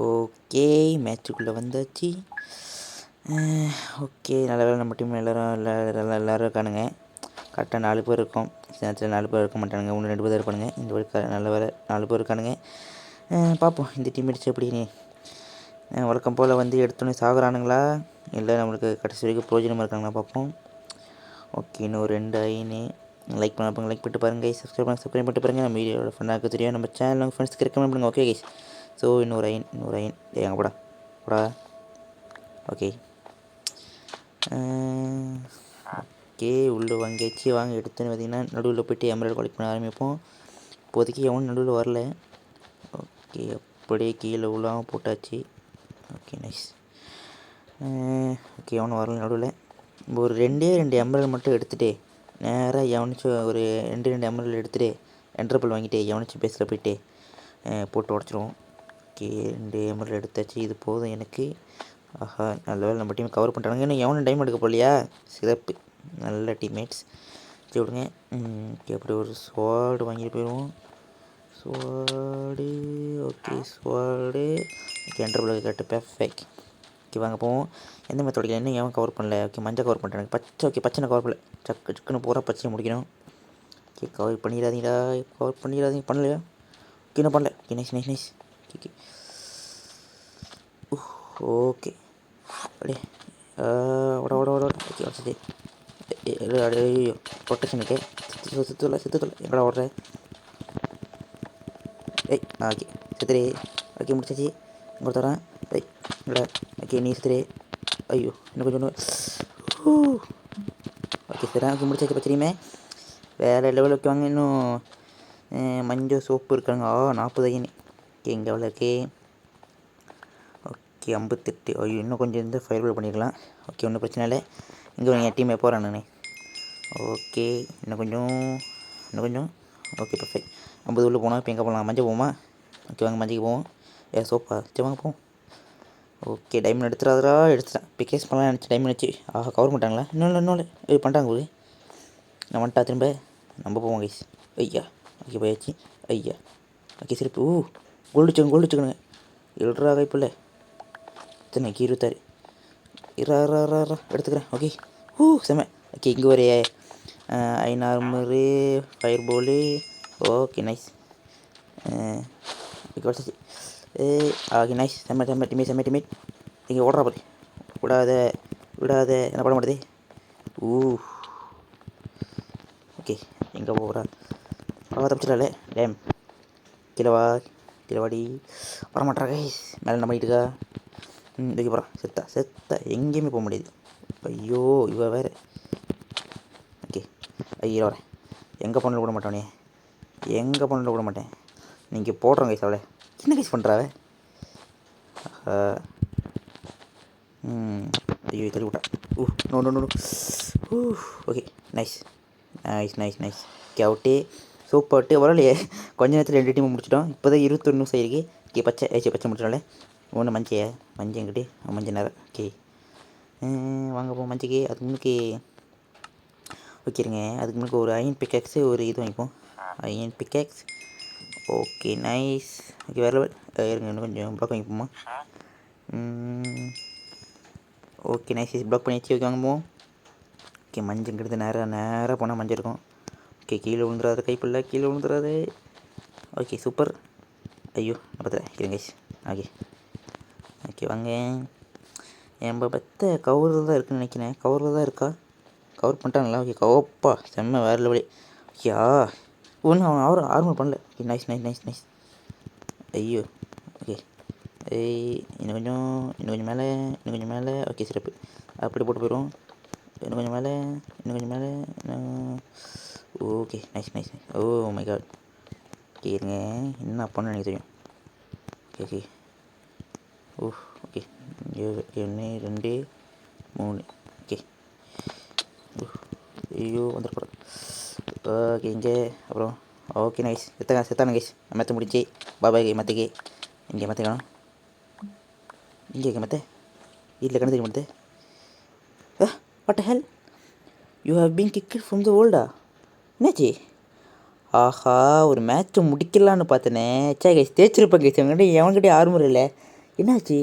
Okay, மேட்ச்சுக்குள்ளே வந்தாச்சு. Okay, நல்ல வேலை நம்ம டீம் எல்லோரும் இருக்கானுங்க. கரெக்டாக 4 பேர் இருக்கோம். நேரத்தில் 4 பேர் இருக்க மாட்டானுங்க, 1-2 பேர் இருப்பானுங்க. இந்த வழி நல்ல வேலை 4 பேர் இருக்கானுங்க. பார்ப்போம் இந்த டீம் அடிச்சு எப்படின்னு. வழக்கம் போல் வந்து எடுத்தோன்னே சாகுறானுங்களா, இல்லை நம்மளுக்கு கடைசி வரைக்கும் பிரோஜனமாக இருக்காங்களா பார்ப்போம். ஓகே, இன்னும் 2 ஐனு லைக் பண்ண லைக் பண்ணிட்டு பாருங்கள், சப்ஸ்கிரைப் பண்ணிட்டு பாருங்கள். நம்ம வீடியோட ஃபன்னாக தெரியும், நம்ம சேனல் ஃப்ரெண்ட்ஸ்க்கு ரெக்கமெண்ட் பண்ணுங்கள். ஓகே கைஸ், ஸோ இன்னொரு ஐன் எங்கே போடா. ஓகே ஓகே, உள்ளே வாங்கியாச்சு. வாங்க எடுத்துன்னு பார்த்தீங்கன்னா நடுவில் போய்ட்டு எமரல்ட் கலெக்ட் பண்ண ஆரம்பிப்போம். இப்போதைக்கு எவனும் நடுவில் வரல. ஓகே, அப்படியே கீழே உள்ளாமல் போட்டாச்சு. Okay nice. ஓகே, எவனும் வரல நடுவில். ஒரு 2 எமரல்ட் மட்டும் எடுத்துகிட்டு நேராக எவனிச்சும் ஒரு 2 எமரல்ட் எடுத்துகிட்டு என்ட்ரபிள் வாங்கிட்டு எவனிச்சும் பேஸில் போய்ட்டு போட்டு உடச்சிருவோம். ஓகே, 2 எமரல்ட் எடுத்தாச்சு, இது போதும் எனக்கு. ஆஹா, நல்ல வேலை நம்ம டீம் கவர் பண்ணுறாங்க. இன்னும் எவனும் டைம் எடுக்க போகலையா, சிறப்பு, நல்ல டீம்மேட்ஸ். சரி விடுங்க. ஓகே, அப்படி ஒரு ஸ்வாடு வாங்கிட்டு போயிடுவோம். Sword, okay sword. ஓகே, என்ட்ரபிள் கேட்டு பெர்ஃபெக்ட். ஓகே, வாங்க போவோம். எந்த மெத்தோட இன்னும் ஏன் கவர் பண்ணல. ஓகே, மஞ்சள் கவர் பண்ணுறேன், பச்சை. ஓகே, பச்சை கவர் பண்ணல, சக்குன்னு பூரா பச்சையை முடிக்கணும். ஓகே, கவர் பண்ணிடாதீங்க, பண்ணலையா? ஓகே, என்ன பண்ணல. Okay nice. ஓகே ஓகே, அப்படியே ஓட. ஓகே வசதி. ஐயோ, ப்ரொட்டெக்ஷனுக்கு சுத்தல எங்கடா ஓடுற. ஓகே செத்துரு. ஓகே முடிச்சாச்சு. இங்கே தரேன். இல்லைடா. ஓகே, நீ செத்துரு. ஐயோ, இன்னும் கொஞ்சம். ஓகே சார், ஓகே முடிச்சாச்சு. பச்சரியுமே வேறு லெவலுக்கு வாங்க. இன்னும் மஞ்சள் சோப்பு இருக்காங்க. 40 ஐனு. ஓகே, இங்கே எவ்வளோ இருக்கே. ஓகே 58. ஐயோ, இன்னும் கொஞ்சம் இருந்து ஃபயர் ரோல் பண்ணிக்கலாம். ஓகே, ஒன்றும் பிரச்சனை இல்லை. இங்கே என் டீமே போகிறேன் நான். ஓகே, இன்னும் கொஞ்சம். Okay perfect. 50 உள்ளே போனால் இப்போ எங்கே போகலாம், மஞ்சள் போவோமா? ஓகே வாங்க மஞ்சளுக்கு போவோம். சோப்பா, சரி வாங்க போவோம். ஓகே, டைமண்ட் எடுத்துட்டேன். பிகேஸ் பண்ணலாம் நினச்சி டைமண்ட் வச்சு. கவர் பண்ணிட்டாங்களா? இன்னொன்று பண்ணிட்டாங்க போது. நான் வந்துட்டா திரும்ப நம்ம போவோம் கைஸ். ஐயா, ஓகே போயாச்சு. ஐயா, ஓகே சிறப்பு. கோல்டு வச்சுக்கணுங்க. எழுறா கைப்பில்லை. எத்தனை 26 எடுத்துக்கிறேன். ஓகே செம. ஓகே, இங்கே ஒரு ஐநார்மரு ஃபயர் போலு. Okay nice. ஓகே வச்சு. Okay nice. செம்ம டீமேட். இங்கே ஓடுறா பாரு. விடாத என்ன பண்ண மாட்டேது. ஓகே, எங்கே போகிறா? தப்பிச்சிடாலே. டேம், கிலவாடி வரமாட்டா கைஸ். மேலே என்ன பண்ணிட்டு இருக்கா? இதுக்கு போகிறான். செத்தா எங்கேயுமே போக முடியாது. ஐயோ, இவ வேறு. ஓகே, ஐயோ வரேன். எங்கே பண்ணல விட மாட்டானே. விட மாட்டேன். நீங்கள் போடுறோம் கைஸ். அவளை என்ன கைஸ் பண்ணுறாவ? ஐயோ தள்ளி விட்டா. No. Okay nice. Okay out. Super out. வரலையே, கொஞ்ச நேரத்தில் 2 டீமும் முடிச்சிட்டோம். இப்போ தான் 21 நிமிஷம் ஆயிருக்கு. ஓகே, பச்சை முடிச்சிடல. ஒன்று மஞ்சள் எங்கிட்டு மஞ்சள் நேரம். ஓகே, வாங்க போவோம் மஞ்சக்கு. அதுக்கு முன்னுக்கு ஓகேங்க. அதுக்கு முன்னுக்கு ஒரு அயன் பிக்கேக்ஸு ஒரு இது வாங்கிப்போம். Iron pickaxe. Okay nice. Okay வேறு இருங்க, இன்னும் கொஞ்சம் ப்ளாக் வாங்கிப்போமா? Okay nice. ப்ளாக் பண்ணியாச்சு. ஓகே வாங்க போவோம். ஓகே, மஞ்சங்கிறது நேராக போனால் மஞ்சள் இருக்கும். ஓகே, கீழே விழுந்துடாது. Okay super. ஐயோ பார்த்துறேன் இருங்க கைஸ். ஓகே வாங்க. என் பத்த கவரில் தான் இருக்குன்னு நினைக்கிறேன். கவரில் தான் இருக்கா? கவர் பண்ணிட்டாங்களா? ஓகே கவப்பா செம்ம வேறு லெவலு. ஓகே ஒன்றும் அவன் ஆர்மர் பண்ணல. Okay nice. ஐயோ ஓகே. இன்னும் கொஞ்சம் மேலே. ஓகே சிறப்பு. அப்படி போட்டு போயிடுவோம். இன்னும் கொஞ்சம் மேலே. Okay nice. Oh my god. Okay இருங்க, என்ன பண்ண எனக்கு தெரியும். Okay okay 1 2 3. ஓகே ஐயோ வந்துருப்போம். ஓகே இங்கே அப்புறம். Okay nice. செத்தான கைஸ். மெத்த முடிச்சு. பாபாய் மத்திக்கு இங்கே மற்றக்கணும். இங்கே மற்ற வீட்டில் கண்டு தெரிய மாட்டேது. What hell, you have been kicked from the வேர்ல்டா? என்னாச்சு? ஆஹா, ஒரு மேட்ச்சை முடிக்கலான்னு பார்த்தனே. சே கைஸ் தேய்ச்சிருப்பேன் கைஸ். எவன்கிட்ட ஆர்மர் இல்லை. என்னாச்சு?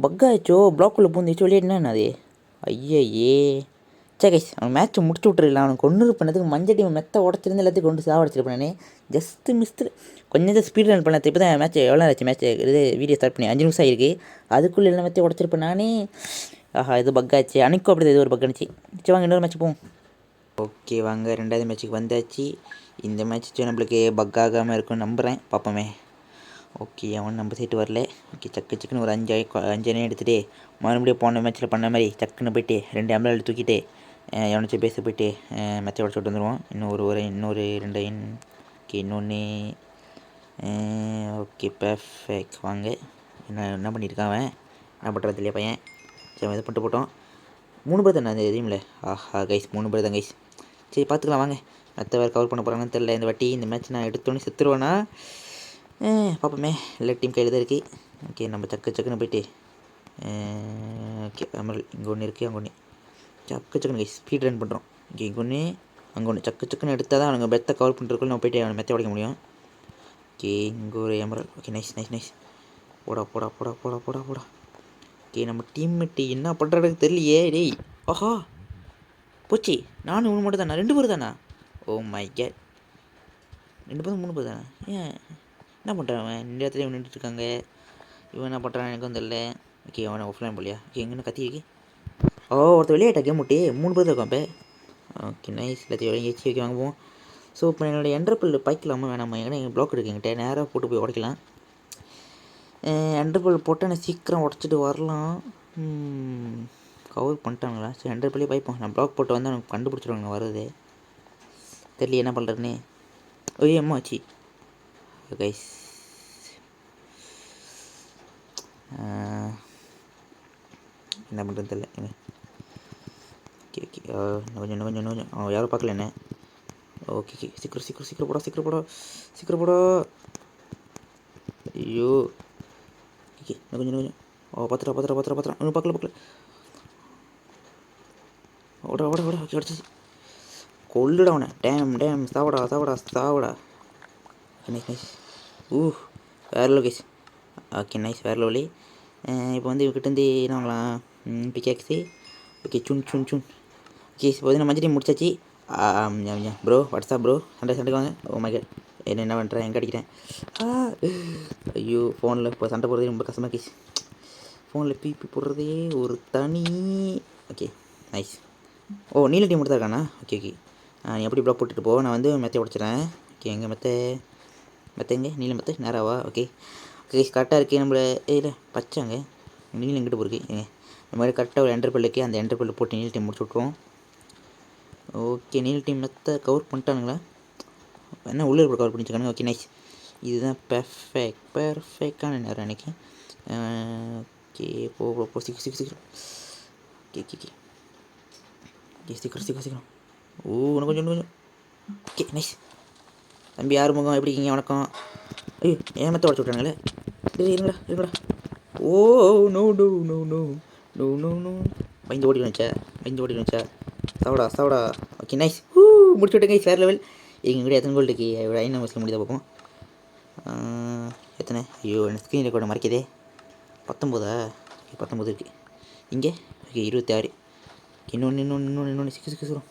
பக்காச்சோ, ப்ளாக்குள்ளே பூந்துச்சு வெளியேட்டினா அது? ஐயே! சே கைஸ், அவன் மேட்ச்சை முடிச்சு விட்ருலாம். அவனுக்கு கொண்டு பண்ணதுக்கு மஞ்சள் டீம் மெத்த உடச்சிருந்து எல்லாத்தையும் கொண்டு சாவடிச்சிருப்பேன் நான். ஜஸ்ட்டு மிஸ்ட்டு கொஞ்சம் தான் ஸ்பீட் ரன் பண்ண. இப்போ தான் மேட்ச் எவ்வளோ ஆச்சு? மேட்ச் இது வீடியோ ஸ்டார்ட் பண்ணி 5 நிமிஷம் ஆகிருக்கு. அதுக்குள்ளே எல்லாம் மெத்த உடச்சிருப்பேன் நானே. ஆஹா, இது பக்காச்சு. அன்றைக்கும் அப்படி இது ஒரு பக் அனுச்சு. சரி வாங்க இன்னொரு மேட்ச் போவோம். ஓகே வாங்க, 2வது மேட்ச்சுக்கு வந்தாச்சு. இந்த மேட்ச் நம்மளுக்கு பக் ஆகாமல் இருக்கும்னு நம்புகிறேன். பார்ப்போமே. ஓகே, அவன் நம்ம சைட்டு வரல. ஓகே, சக்குன்னு ஒரு 5 எடுத்துகிட்டு மறுபடியும் போன மேட்ச்சில் பண்ண மாதிரி சக்குன்னு போய்ட்டு 2 எம்எல்ஏ தூக்கிட்டு எவனாச்சும் பேச போய்ட்டு மெச்சை உடச்சு விட்டு வந்துடுவோம். இன்னொரு 2 ஓகே, இன்னொன்று. Okay perfect. வாங்க, என்ன பண்ணியிருக்கான் அவன்? என்ன பண்ணுறது இல்லையா பையன்? சரி, இது பண்ணிட்டு போட்டோம். 3 பேர் தானே அந்த டீமில்? ஆஹா கைஸ், 3 பேர் தான் கைஸ். சரி பார்த்துக்கலாம் வாங்க. மற்ற வேறு கவர் பண்ண போகிறாங்கன்னு தெரில. இந்த வாட்டி இந்த மேட்ச் நான் எடுத்தோன்னே செத்துருவேன்னா பார்ப்போமே. எல்லா டீம் கையில் தான் இருக்குது. ஓகே, நம்ம சக்குன்னு போய்ட்டு ஓகே அமர் இங்கே ஒன்று இருக்குது, அங்கே ஒன்று. சக்குன்னு கைஸ் ஸ்பீட் ரன் பண்ணுறோம். ஓகே, இங்கே ஒன்று, அங்கே ஒன்று. சக்குன்னு எடுத்தால் தான் அவனுங்க பெத்தை கவர் பண்ணுறதுக்குள்ள நம்ம போய்ட்டு அவனை மெத்த உடைக்க முடியும். ஓகே, இங்கே ஒரு எமரல். Okay, nice. போடா. ஓகே, நம்ம டீம்மேட்டு என்ன பண்ணுறதுக்கு தெரியலையே. டேய், ஆஹா போச்சு. நானும் இவனு மட்டும் தானா? 2 பேர் தானா? ஓ மை கேட், 2 பேரும் 3 பேர் தானே? ஏன் என்ன பண்ணுறான் அவன்? இந்த இடத்துல இவன் நின்றுட்டுருக்காங்க. இவன் என்ன பண்ணுறான் எனக்கும் தெரியல. ஓகே, அவனை ஆஃப்லைன் போலியா? ஓகே, எங்கன்னு கத்தி இருக்கு. ஒருத்தர் விளையாட்டா கேம் விட்டு 3 பேர் இருக்கான் இப்போ. ஓகே நைஸ், எல்லாத்தையும் விளங்கிச்சு. ஓகே வாங்குவோம். ஸோ இப்போ என்னோடய என்டர்பிள் பாய்க்கலாமா வேணாமா? ஏன்னா எங்கள் ப்ளாக் இருக்குது என்கிட்ட. நேராக போட்டு போய் உடைக்கலாம். என்டர்பிள் போட்டால் நான் சீக்கிரம் உடச்சிட்டு வரலாம். கவர் பண்ணிட்டாங்களா? சரி, என்டர்பிளே பாய்ப்போம். நான் ப்ளாக் போட்டு வந்து எனக்கு கண்டுபிடிச்சிடுவாங்க வருது. தெரியல என்ன பண்ணுறதுன்னு. ஓய் அம்மாச்சி கைஸ், என்ன பண்ணுறது தெரியல. ஓகே கொஞ்சம் யாரும் பார்க்கல என்ன? ஓகே சீக்கிரம் போடா. ஐயோ, ஓகே கொஞ்சம் பார்த்துட்டா. இன்னும் பார்க்கல. ஓட ஓகே அடிச்சு கொள்ளுடா அவனை. டேம் சாவடா. நைஸ். வேறு லெவல் கைஸ். ஓகே நைஸ், வேறு லெவலி. இப்போ வந்து இவகிட்டேருந்து என்ன வாங்கலாம்? பிகேக்ஸு. ஓகே சுன். ஓகே, இப்போ வந்து நான் மஞ்சள் முடிச்சாச்சு. ப்ரோ வாட்ஸ்அப் ப்ரோ, சண்டைக்கு வாங்க. ஓ மை காட், என்ன பண்ணுறேன்? எங்கே அடிக்கிறேன்? ஐயோ, ஃபோனில் இப்போ சண்டை போடுறதே ரொம்ப கஷ்டமாக கேஸ். ஃபோனில் பிபி போடுறதே ஒரு தனி. Okay nice. ஓ, நீல டீம் மட்டும் தான் இருக்காண்ணா? ஓகே நீ எப்படி ப்ளாக் போட்டுட்டு போ, நான் வந்து மெத்தை உடச்சிட்றேன். ஓகே, எங்கே மெத்தை எங்கே? நீல மெத்தை நேராவா? ஓகே கரெக்டாக இருக்குது. நம்மள இல்லை பச்சாங்க நீல எங்கிட்ட போயிருக்கு. இந்த மாதிரி கரெக்டாக ஒரு என்டர்பிள் இருக்குது. அந்த என்டர்பிள் போட்டு நீல் டீம் முடிச்சு விட்ருவோம். ஓகே, நீல் டீம் மெத்தை கவர் பண்ணிட்டானுங்களா? என்ன உள்ளே கவர் பண்ணிச்சுக்கானுங்க? Okay nice. இதுதான் பெர்ஃபெக்டான நேரம் அன்றைக்கி. ஓகே போ சீக்கிரம். ஓகே சீக்கிரம். உனக்கு கொஞ்சம். Okay nice. தம்பி யார் முகம், எப்படி இருக்கீங்க? வணக்கம். ஐயோ, ஏன் மெத்த உடச்சு விட்றாங்களே. இருங்கடா. Oh no. பயந்து ஓடி வந்துச்சா? சாவடா. Okay nice. முடிச்சு விட்டேன் கைஸ், வேறு லெவல். எங்கள் கூட எத்தனை கோல் இருக்குது? ஒரு 5 நிமிஷத்தில் முடிதான் பார்ப்போம். எத்தனை? ஐயோ, எனக்கு ஸ்க்ரீன் ரெக்கார்டு மறைக்குதே. 19 இருக்குது இங்கே. ஓகே 26. இன்னொன்று சீக்கிரம்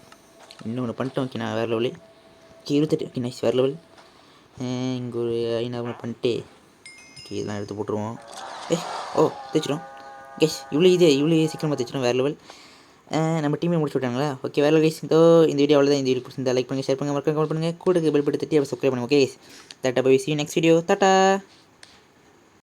இன்னொன்று பண்ணிட்டோம். ஓகே, நான் வேறு லெவலு. ஓகே 28. ஓகே நைஸ், வேறு லெவல். இங்கே ஒரு 5 பண்ணிட்டு ஓகே இதெல்லாம் எடுத்து போட்டுருவோம். தைச்சிடும் கேஸ். இவ்வளோ சீக்கிரமாக தைச்சிடும். வேறு லெவல். நம்ம டீமே முடிச்சு விட்டாங்களா? ஓகே வேறு கைஸ். இந்த வீடியோ அவ்வளோதான். இந்த வீடியோ பிடிச்சிருந்தா லைக் பண்ணுங்கள், ஷேர் பண்ணுங்கள், மறக்காம கமெண்ட் பண்ணுங்கள். கூட பெல் பட்டு தட்டி அப்படி சப்ஸ்கிரைப் பண்ணுங்கள். ஓகே கைஸ், டாட்டா bye. see you next video. Tata.